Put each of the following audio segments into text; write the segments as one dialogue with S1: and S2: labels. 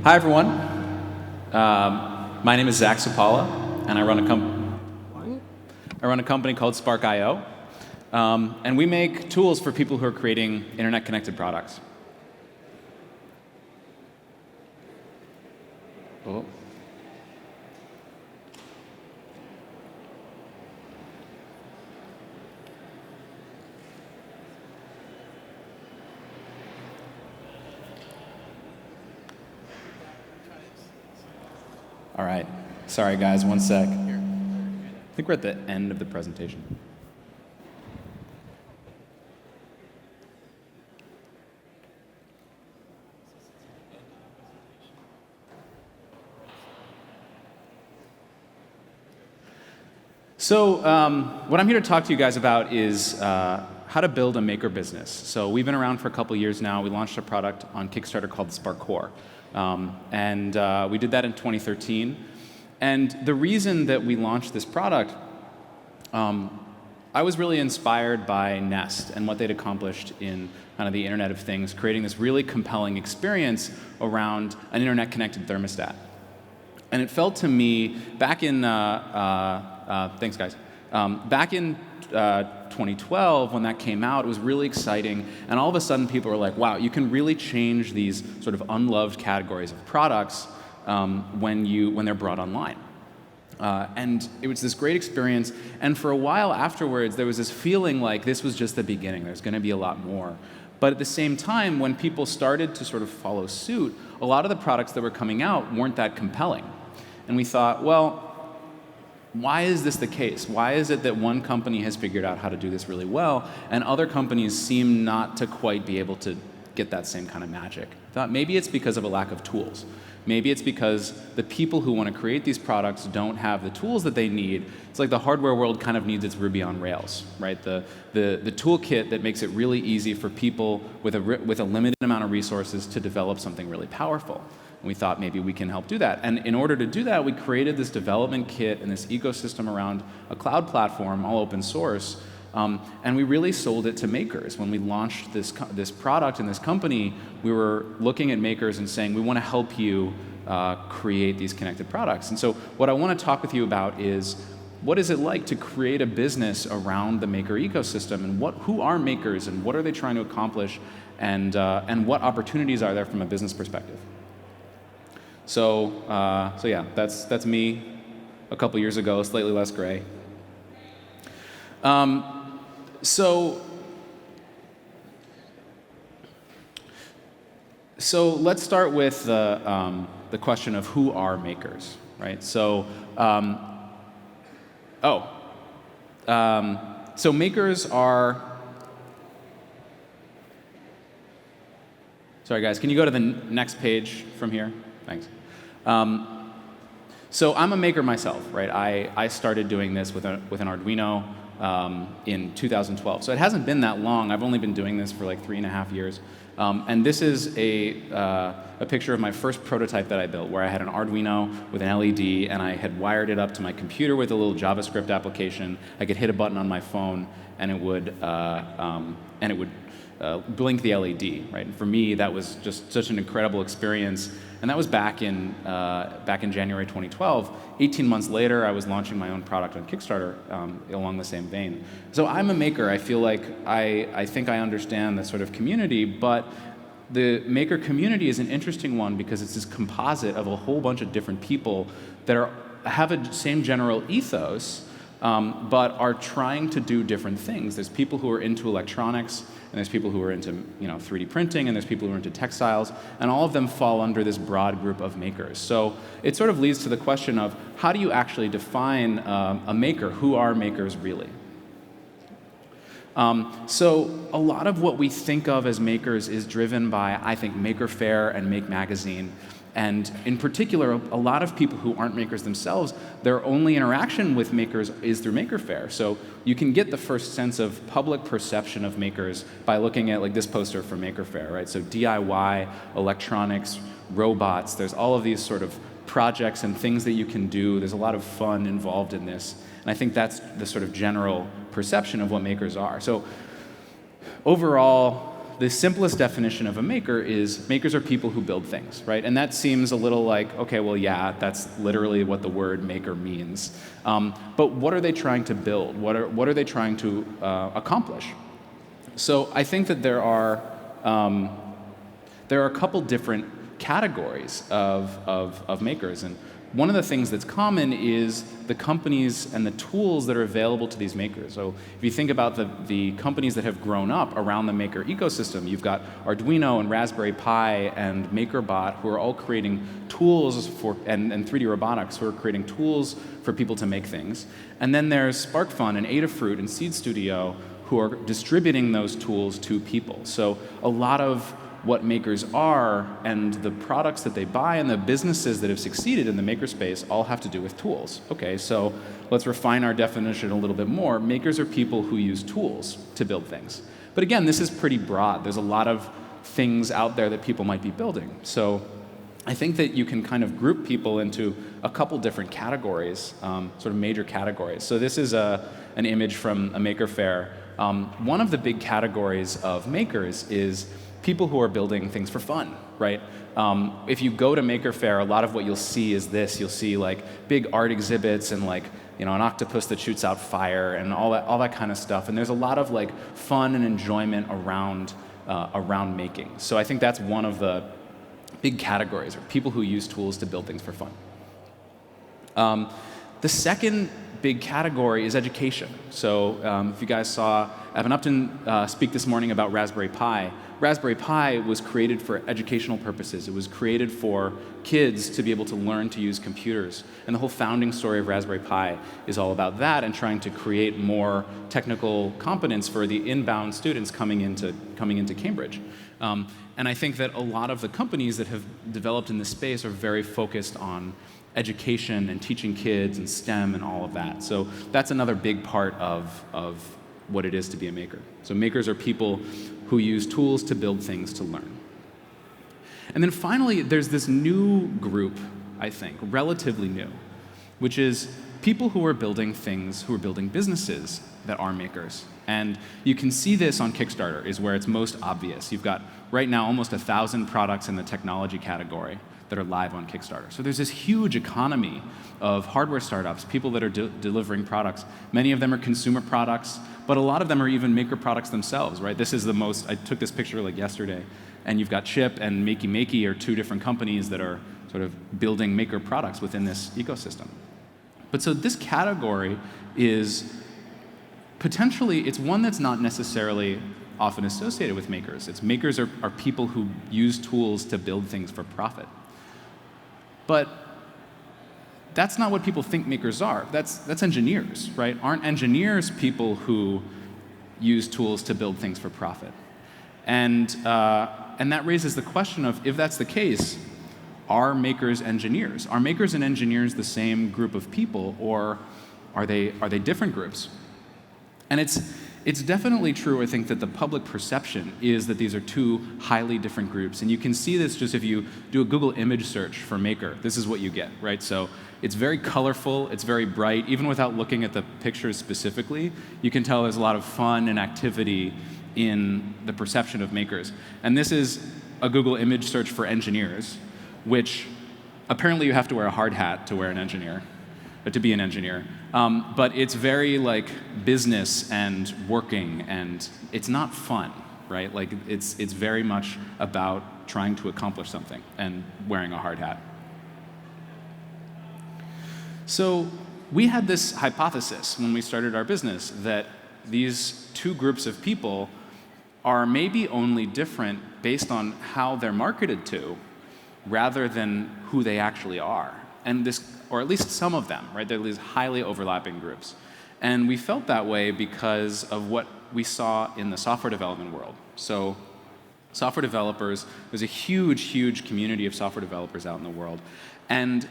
S1: Hi, everyone. My name is Zach Supalla, and I run a company called Sparkcore. And we make tools for people who are creating internet-connected products. Oh. All right. Sorry, guys. One sec. I think we're at the end of the presentation. So what I'm here to talk to you guys about is how to build a maker business. So we've been around for a couple years now. We launched a product on Kickstarter called Sparkcore. We did that in 2013. And the reason that we launched this product, I was really inspired by Nest and what they'd accomplished in kind of the Internet of Things, creating this really compelling experience around an internet-connected thermostat. And it felt to me, back in, thanks guys, back in 2012, when that came out, it was really exciting, and all of a sudden people were like, wow, you can really change these sort of unloved categories of products when they're brought online. And it was this great experience, and for a while afterwards, there was this feeling like this was just the beginning, there's going to be a lot more. But at the same time, when people started to sort of follow suit, a lot of the products that were coming out weren't that compelling. And we thought, well, why is this the case? Why is it that one company has figured out how to do this really well, and other companies seem not to quite be able to get that same kind of magic? I thought maybe it's because of a lack of tools. Maybe it's because the people who want to create these products don't have the tools that they need. It's like the hardware world kind of needs its Ruby on Rails, right? The toolkit that makes it really easy for people with a limited amount of resources to develop something really powerful. And we thought maybe we can help do that. And in order to do that, we created this development kit and this ecosystem around a cloud platform, all open source. And we really sold it to makers. When we launched this product and this company, we were looking at makers and saying, we want to help you create these connected products. And so what I want to talk with you about is, what is it like to create a business around the maker ecosystem, and who are makers, and what are they trying to accomplish, and what opportunities are there from a business perspective? So yeah, that's me a couple years ago, slightly less gray. So let's start with the question of who are makers, right? So so makers are. Sorry guys, can you go to the next page from here? Thanks. So I'm a maker myself, right? I started doing this with an Arduino in 2012. So it hasn't been that long. I've only been doing this for like 3.5 years. And this is a picture of my first prototype that I built, where I had an Arduino with an LED, and I had wired it up to my computer with a little JavaScript application. I could hit a button on my phone, and it would blink the LED, right? And for me, that was just such an incredible experience. And that was back in January 2012. 18 months later, I was launching my own product on Kickstarter along the same vein. So I'm a maker. I feel like I think I understand that sort of community, but the maker community is an interesting one because it's this composite of a whole bunch of different people that have a same general ethos, but are trying to do different things. There's people who are into electronics, and there's people who are into 3D printing, and there's people who are into textiles, and all of them fall under this broad group of makers. So it sort of leads to the question of, how do you actually define a maker? Who are makers really? So a lot of what we think of as makers is driven by, I think, Maker Faire and Make Magazine. And in particular, a lot of people who aren't makers themselves, their only interaction with makers is through Maker Faire. So you can get the first sense of public perception of makers by looking at like this poster from Maker Faire, right? So DIY, electronics, robots, there's all of these sort of projects and things that you can do. There's a lot of fun involved in this. And I think that's the sort of general perception of what makers are. So overall, the simplest definition of a maker is makers are people who build things, right? And that seems a little like, okay, well, yeah, that's literally what the word maker means. But what are they trying to build? What are they trying to accomplish? So I think that there are a couple different categories of makers. And one of the things that's common is the companies and the tools that are available to these makers. So if you think about the companies that have grown up around the maker ecosystem, you've got Arduino and Raspberry Pi and MakerBot, who are all creating tools and 3D Robotics, who are creating tools for people to make things. And then there's SparkFun and Adafruit and Seed Studio, who are distributing those tools to people. So a lot of what makers are and the products that they buy and the businesses that have succeeded in the makerspace all have to do with tools. Okay, so let's refine our definition a little bit more. Makers are people who use tools to build things. But again, this is pretty broad. There's a lot of things out there that people might be building. So I think that you can kind of group people into a couple different categories, sort of major categories. So this is an image from a maker fair. One of the big categories of makers is people who are building things for fun, right? If you go to Maker Faire, a lot of what you'll see is this. You'll see like big art exhibits and like, you know, an octopus that shoots out fire and all that kind of stuff. And there's a lot of like fun and enjoyment around making. So I think that's one of the big categories, or people who use tools to build things for fun. The second big category is education. So if you guys saw Evan Upton speak this morning about Raspberry Pi, Raspberry Pi was created for educational purposes. It was created for kids to be able to learn to use computers. And the whole founding story of Raspberry Pi is all about that and trying to create more technical competence for the inbound students coming into Cambridge. And I think that a lot of the companies that have developed in this space are very focused on education and teaching kids and STEM and all of that. So that's another big part of what it is to be a maker. So makers are people who use tools to build things to learn. And then finally, there's this new group, I think, relatively new, which is people who are building things, who are building businesses that are makers. And you can see this on Kickstarter, is where it's most obvious. You've got, right now, almost 1,000 products in the technology category that are live on Kickstarter. So there's this huge economy of hardware startups, people that are delivering products. Many of them are consumer products, but a lot of them are even maker products themselves, right? This is the most, I took this picture like yesterday, and you've got Chip and Makey Makey are two different companies that are sort of building maker products within this ecosystem. But so this category is potentially, it's one that's not necessarily often associated with makers. Makers are people who use tools to build things for profit. But that's not what people think makers are. That's engineers, right? Aren't engineers people who use tools to build things for profit? And that raises the question of, if that's the case, are makers engineers? Are makers and engineers the same group of people, or are they different groups? And it's definitely true, I think, that the public perception is that these are two highly different groups. And you can see this just if you do a Google image search for maker. This is what you get, right? So it's very colorful, it's very bright. Even without looking at the pictures specifically, you can tell there's a lot of fun and activity in the perception of makers. And this is a Google image search for engineers, which apparently you have to wear a hard hat to wear an engineer, to be an engineer. But it's very like business and working, and it's not fun, right? Like it's very much about trying to accomplish something and wearing a hard hat. So we had this hypothesis when we started our business that these two groups of people are maybe only different based on how they're marketed to, rather than who they actually are. And this, or at least some of them, right? They're these highly overlapping groups. And we felt that way because of what we saw in the software development world. So software developers, there's a huge, huge community of software developers out in the world. And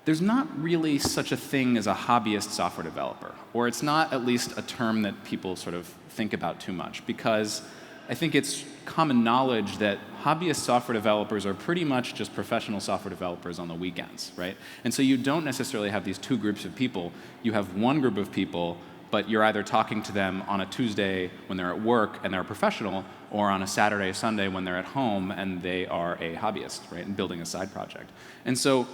S1: there's not really such a thing as a hobbyist software developer, or it's not at least a term that people sort of think about too much, because I think it's common knowledge that hobbyist software developers are pretty much just professional software developers on the weekends, right? And so you don't necessarily have these two groups of people. You have one group of people but you're either talking to them on a Tuesday when they're at work and they're a professional, or on a Saturday, Sunday when they're at home and they are a hobbyist, right, and building a side project. And so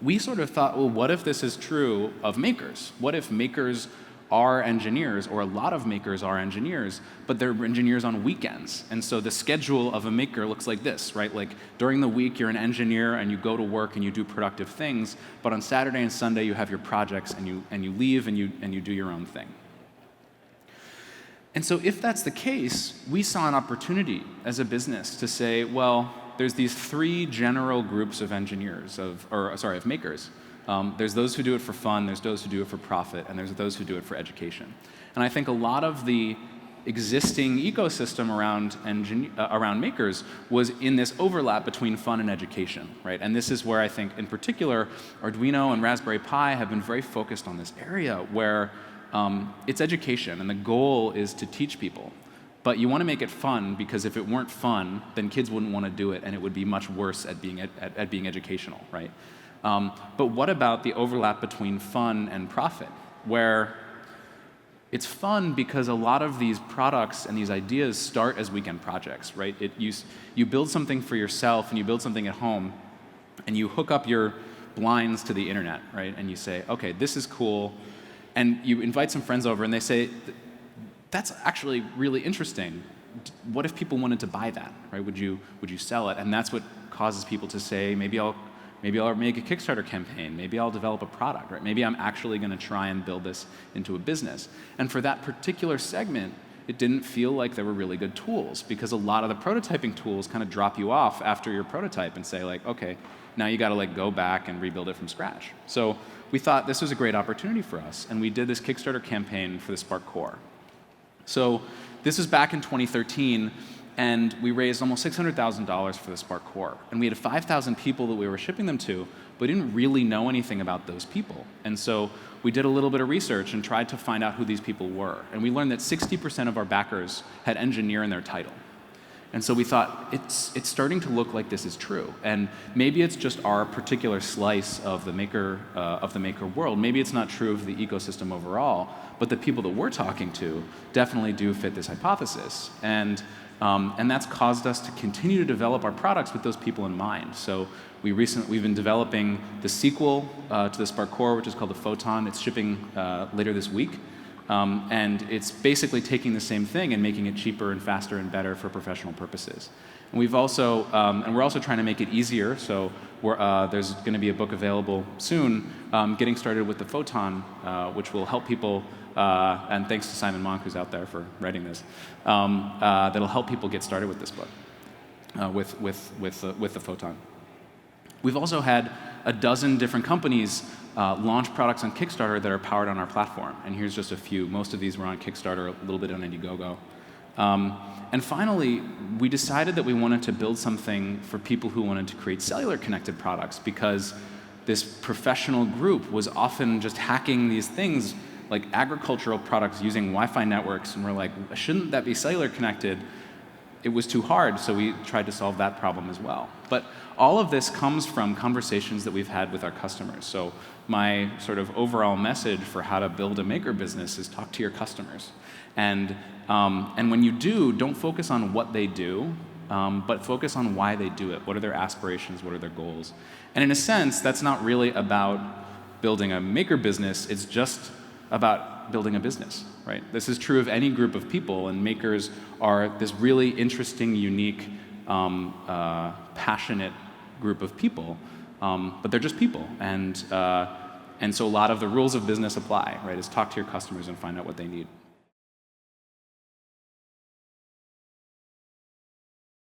S1: we sort of thought, well, what if this is true of makers? What if makers are engineers, or a lot of makers are engineers, but they're engineers on weekends? And so the schedule of a maker looks like this, right? Like during the week, you're an engineer and you go to work and you do productive things, but on Saturday and Sunday, you have your projects and you leave and you do your own thing. And so if that's the case, we saw an opportunity as a business to say, well, there's these three general groups of engineers, of makers. There's those who do it for fun, there's those who do it for profit, and there's those who do it for education. And I think a lot of the existing ecosystem around makers was in this overlap between fun and education, right? And this is where I think, in particular, Arduino and Raspberry Pi have been very focused on this area where it's education, and the goal is to teach people. But you want to make it fun, because if it weren't fun, then kids wouldn't want to do it, and it would be much worse at being educational, right? But what about the overlap between fun and profit, where it's fun because a lot of these products and these ideas start as weekend projects, right? You build something for yourself and you build something at home, and you hook up your blinds to the internet, right? And you say, okay, this is cool, and you invite some friends over, and they say, that's actually really interesting. What if people wanted to buy that, right? Would you sell it? And that's what causes people to say, maybe I'll make a Kickstarter campaign. Maybe I'll develop a product, right? Maybe I'm actually going to try and build this into a business. And for that particular segment, it didn't feel like there were really good tools, because a lot of the prototyping tools kind of drop you off after your prototype and say, like, okay, now you got to go back and rebuild it from scratch. So we thought this was a great opportunity for us, and we did this Kickstarter campaign for the Sparkcore. So this was back in 2013, and we raised almost $600,000 for the Sparkcore. And we had 5,000 people that we were shipping them to, but we didn't really know anything about those people. And so we did a little bit of research and tried to find out who these people were. And we learned that 60% of our backers had engineer in their title. And so we thought, it's starting to look like this is true. And maybe it's just our particular slice of the maker world. Maybe it's not true of the ecosystem overall, but the people that we're talking to definitely do fit this hypothesis. And that's caused us to continue to develop our products with those people in mind. So we've been developing the sequel to the Sparkcore, which is called the Photon. It's shipping later this week. And it's basically taking the same thing and making it cheaper and faster and better for professional purposes. And we're also trying to make it easier. So there's going to be a book available soon, getting started with the Photon, which will help people. And thanks to Simon Monk, who's out there for writing this, that'll help people get started with this book, with the Photon. We've also had a dozen different companies launch products on Kickstarter that are powered on our platform. And here's just a few. Most of these were on Kickstarter, a little bit on Indiegogo. And finally, we decided that we wanted to build something for people who wanted to create cellular connected products, because this professional group was often just hacking these things like agricultural products using Wi-Fi networks, and we're like, shouldn't that be cellular connected? It was too hard, so we tried to solve that problem as well. But all of this comes from conversations that we've had with our customers. So my sort of overall message for how to build a maker business is talk to your customers. And when you do, don't focus on what they do, but focus on why they do it. What are their aspirations? What are their goals? And in a sense, that's not really about building a maker business. It's just about building a business, right? This is true of any group of people, and makers are this really interesting, unique, passionate group of people, but they're just people. And so a lot of the rules of business apply, right? Is talk to your customers and find out what they need.